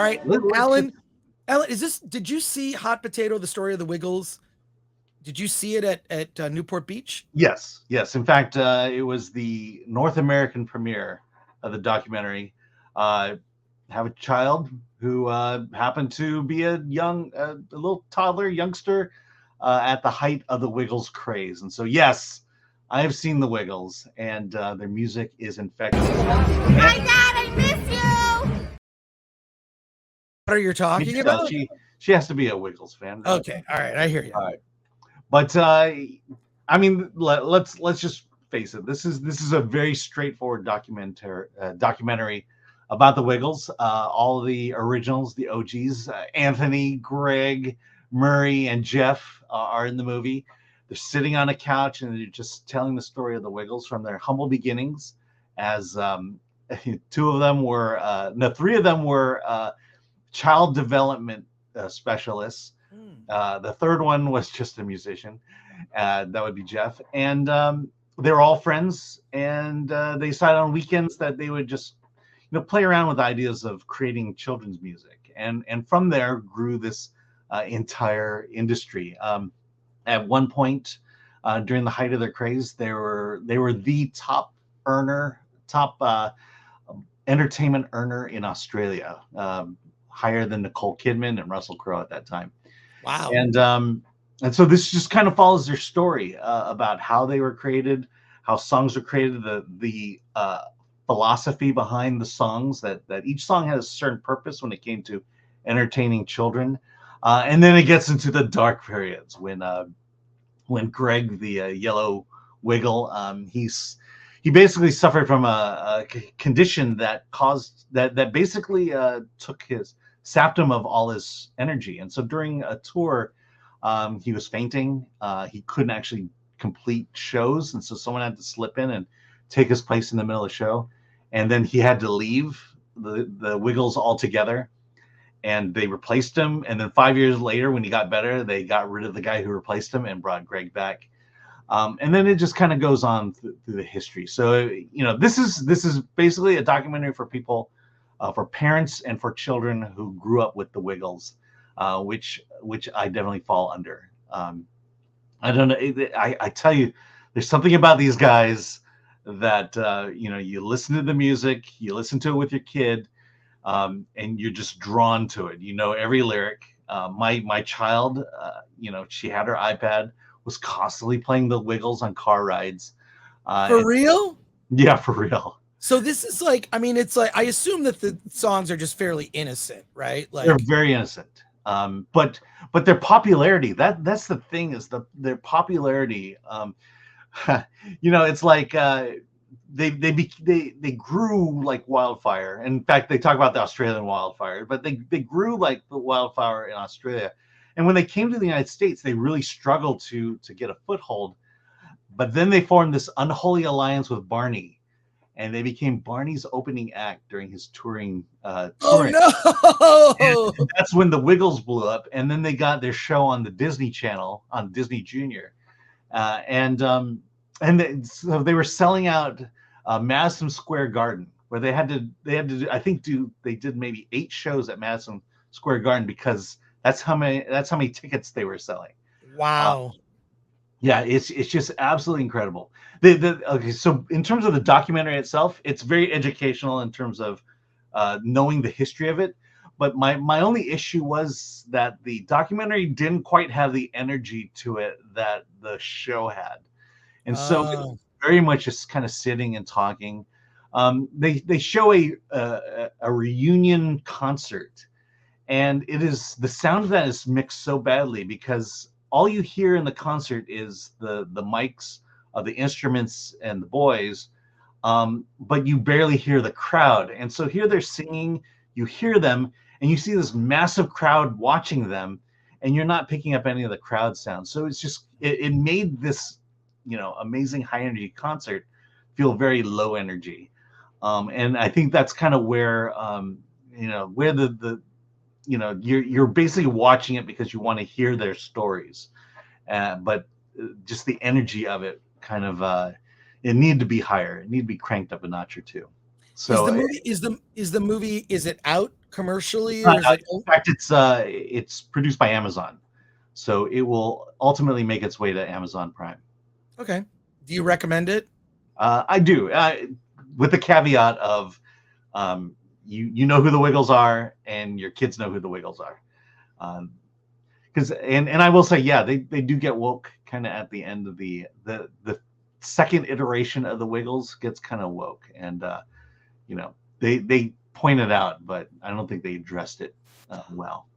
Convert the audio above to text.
right, Let's Alan. Alan, did you see Hot Potato, the story of the Wiggles? Did you see it at Newport Beach? Yes. In fact, it was the North American premiere of the documentary. Have a child who happened to be a little toddler, youngster, at the height of the Wiggles craze. And so, yes, I have seen the Wiggles, and their music is infectious. Hi, Dad, I miss you. What are you talking about? She has to be a Wiggles fan. Okay, all right, I hear you. All right, but I mean, let's just face it. This is a very straightforward documentary about the Wiggles. All of the originals, the OGs, Anthony, Greg, Murray, and Jeff are in the movie. They're sitting on a couch and they're just telling the story of the Wiggles from their humble beginnings. As three of them were child development specialists. The third one was just a musician. That would be Jeff. And they were all friends. And they decided on weekends that they would just play around with ideas of creating children's music. And from there grew this entire industry. At one point during the height of their craze, they were the top entertainment earner in Australia, higher than Nicole Kidman and Russell Crowe at that time. Wow. And so this just kind of follows their story about how they were created, how songs were created, the philosophy behind the songs, that each song had a certain purpose when it came to entertaining children. And then it gets into the dark periods when Greg, the yellow Wiggle, he basically suffered from a condition that basically sapped him of all his energy. And so during a tour, he was fainting. He couldn't actually complete shows, and so someone had to slip in and take his place in the middle of the show. And then he had to leave the Wiggles altogether. And they replaced him. And then 5 years later, when he got better, they got rid of the guy who replaced him and brought Greg back. And then it just kind of goes on through the history. So, this is basically a documentary for people, for parents and for children who grew up with the Wiggles, which I definitely fall under. I don't know. I tell you, there's something about these guys that, you listen to the music, you listen to it with your kid, and you're just drawn to it. Every lyric. My child, she had her iPad, was constantly playing the Wiggles on car rides. For real? Yeah, for real. So this is it's like, I assume that the songs are just fairly innocent, right? Like, they're very innocent. But their popularity, that's the thing, is their popularity. It's like they grew like wildfire. In fact, they talk about the Australian wildfire, but they grew like the wildfire in Australia. And when they came to the United States, they really struggled to get a foothold. But then they formed this unholy alliance with Barney, and they became Barney's opening act during his touring. Oh no! And that's when the Wiggles blew up, and then they got their show on the Disney Channel, on Disney Junior, so they were selling out Madison Square Garden, where they had to I think they did maybe 8 shows at Madison Square Garden, because that's how many tickets they were selling. Wow. Yeah, it's just absolutely incredible. Okay, so in terms of the documentary itself, it's very educational in terms of knowing the history of it. But my only issue was that the documentary didn't quite have the energy to it that the show had. And so it was very much just kind of sitting and talking. They show a reunion concert, and the sound of that is mixed so badly, because all you hear in the concert is the mics of the instruments and the boys, but you barely hear the crowd. And so here they're singing, you hear them, and you see this massive crowd watching them, and you're not picking up any of the crowd sound. So it's just, it made this, amazing high energy concert feel very low energy. And I think that's kind of where, where you're basically watching it because you want to hear their stories, but just the energy of it kind of, it needed to be higher. It needed to be cranked up a notch or two. So is the movie, is it out commercially, or is it? In fact, it's produced by Amazon, so it will ultimately make its way to Amazon Prime. Okay. Do you recommend it? I do, with the caveat of you know who the Wiggles are, and your kids know who the Wiggles are. Because and I will say, yeah, they do get woke kind of at the end of the second iteration of the Wiggles gets kind of woke, and they point it out, but I don't think they addressed it well.